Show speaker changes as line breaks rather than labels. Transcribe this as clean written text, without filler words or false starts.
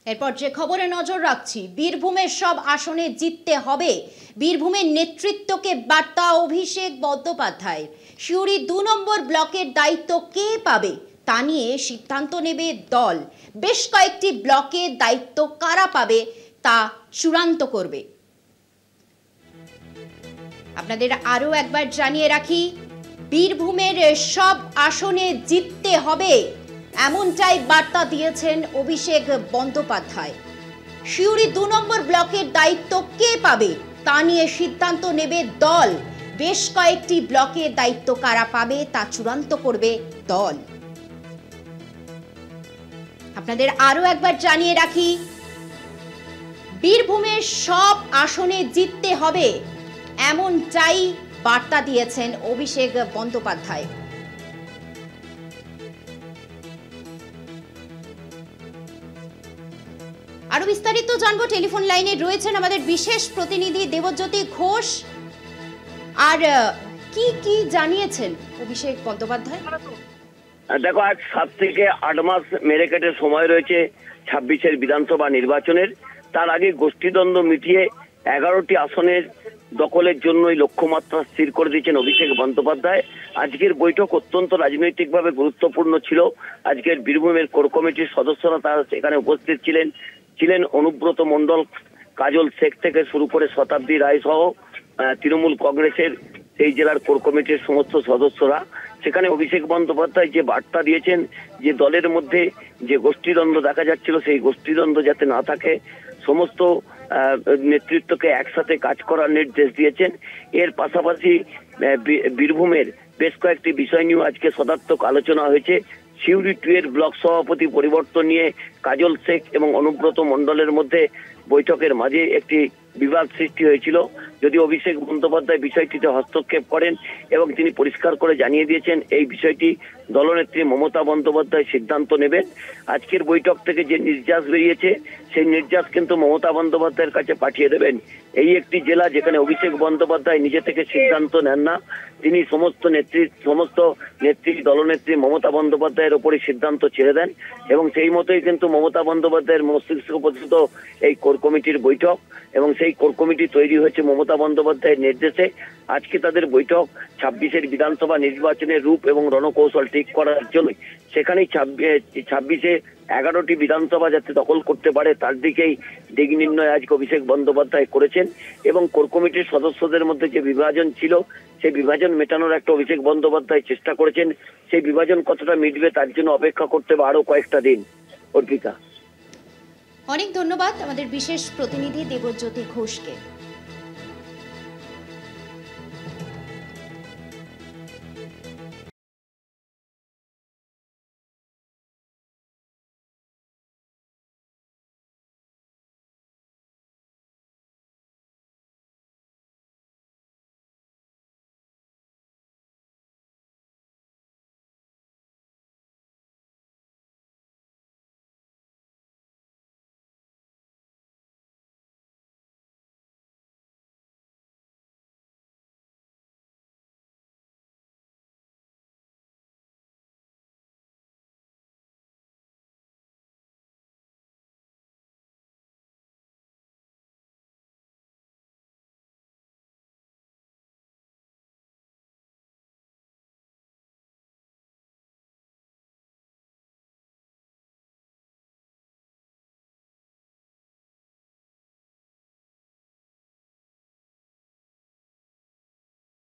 এরপর যে খবরে নজর রাখছি, বীরভূমের সব আসনে জিততে হবে, বীরভূমের নেতৃত্বকে বার্তা অভিষেক বন্দ্যোপাধ্যায়। সিউড়ি ২ নম্বর ব্লকের দায়িত্ব কে পাবে তা নিয়ে সিদ্ধান্ত নেবে দল। বেশ কয়েকটি ব্লকের দায়িত্ব কারা পাবে তা চূড়ান্ত করবে। আপনাদের আরো একবার জানিয়ে রাখি, বীরভূমের সব আসনে জিততে হবে, এমনটাই বার্তা দিয়েছেন অভিষেক বন্দ্যোপাধ্যায়। সিউড়ি ২ নম্বর ব্লকের দায়িত্ব কে পাবে তা নিয়ে সিদ্ধান্ত নেবে দল। বেশ কয়েকটি ব্লকের দায়িত্ব কারা পাবে তা চূড়ান্ত করবে দল। আপনাদের আরো একবার জানিয়ে রাখি, বীরভূমের সব আসনে জিততে হবে, এমনটাই বার্তা দিয়েছেন অভিষেক বন্দ্যোপাধ্যায়। আরো বিস্তারিত জানবো, টেলিফোন লাইনে রয়েছেন আমাদের বিশেষ প্রতিনিধি দেবজ্যোতি ঘোষ। আর কি কি জানিয়েছেন অভিষেক বন্দ্যোপাধ্যায়?
দেখো, আজ 7 থেকে 8 মাস মেরে কেটে সময় রয়েছে 26-এর বিধানসভা নির্বাচনের। তার আগে গোষ্ঠীদ্বন্দ্ব মিটিয়ে 11টি আসনের দখলের জন্যই লক্ষ্যমাত্রা স্থির করে দিয়েছেন অভিষেক বন্দ্যোপাধ্যায়। আজকের বৈঠক অত্যন্ত রাজনৈতিকভাবে গুরুত্বপূর্ণ ছিল। আজকের বীরভূমের কোর কমিটির সদস্যরা তারা এখানে উপস্থিত ছিলেন অনুব্রত মণ্ডল, কাজল শেখ থেকে শুরু করে শতাব্দী রায় সহ তৃণমূল কংগ্রেসের সেই জেলার কোর কমিটির সমস্ত সদস্যরা। সেখানে অভিষেক বন্দ্যোপাধ্যায় যে বার্তা দিয়েছেন, যে দলের মধ্যে যে গোষ্ঠীদ্বন্দ্ব দেখা যাচ্ছিল সেই গোষ্ঠীদ্বন্দ্ব যাতে না থাকে, সমস্ত নেতৃত্বকে একসাথে কাজ করার নির্দেশ দিয়েছেন। এর পাশাপাশি বীরভূমের বেশ কয়েকটি বিষয় নিয়ে আজকে সদার্থক আলোচনা হয়েছে। সিউড়ি 2 এর ব্লক সভাপতি পরিবর্তন নিয়ে কাজল শেখ এবং অনুব্রত মণ্ডলের মধ্যে বৈঠকের মাঝে একটি বিবাদ সৃষ্টি হয়েছিল। যদি অভিষেক বন্দ্যোপাধ্যায় বিষয়টিতে হস্তক্ষেপ করেন এবং তিনি পরিষ্কার করে জানিয়ে দিয়েছেন এই বিষয়টি দলনেত্রী মমতা বন্দ্যোপাধ্যায় সিদ্ধান্ত নেবেন। আজকের বৈঠক থেকে যে নির্যাস বেরিয়েছে সেই নির্যাস কিন্তু মমতা বন্দ্যোপাধ্যায়ের কাছে পাঠিয়ে দেবেন। এই একটি জেলা যেখানে অভিষেক বন্দ্যোপাধ্যায় নিজে থেকে সিদ্ধান্ত নেন না, তিনি সমস্ত নেত্রী দলনেত্রী মমতা বন্দ্যোপাধ্যায়ের ওপরই সিদ্ধান্ত ছেড়ে দেন এবং সেই মতোই কিন্তু মমতা বন্দ্যোপাধ্যায়ের মস্তিষ্ক পর্যন্ত এই কোর কমিটির বৈঠক এবং সেই কোর কমিটি তৈরি হয়েছে মমতা বন্দ্যোপাধ্যায়ের নির্দেশে। আজকে তাদের বৈঠক 26-এর বিধানসভা নির্বাচনের রূপ এবং রণকৌশল ঠিক করার জন্য। সেখানেই 26-এ 11টি বিধানসভা যাতে দখল করতে পারে তার দিকেই দিক নির্ণয় আজকে অভিষেক বন্দ্যোপাধ্যায় করেছেন এবং কোর কমিটির সদস্যদের মধ্যে যে বিভাজন ছিল সেই বিভাজন মেটানোর একটা অভিষেক বন্দ্যোপাধ্যায় চেষ্টা করেছেন। সেই বিভাজন কতটা মিটবে তার জন্য অপেক্ষা করতে হবে আরো কয়েকটা দিন। অর্পিতা,
অনেক ধন্যবাদ আমাদের বিশেষ প্রতিনিধি দেবজ্যোতি ঘোষকে।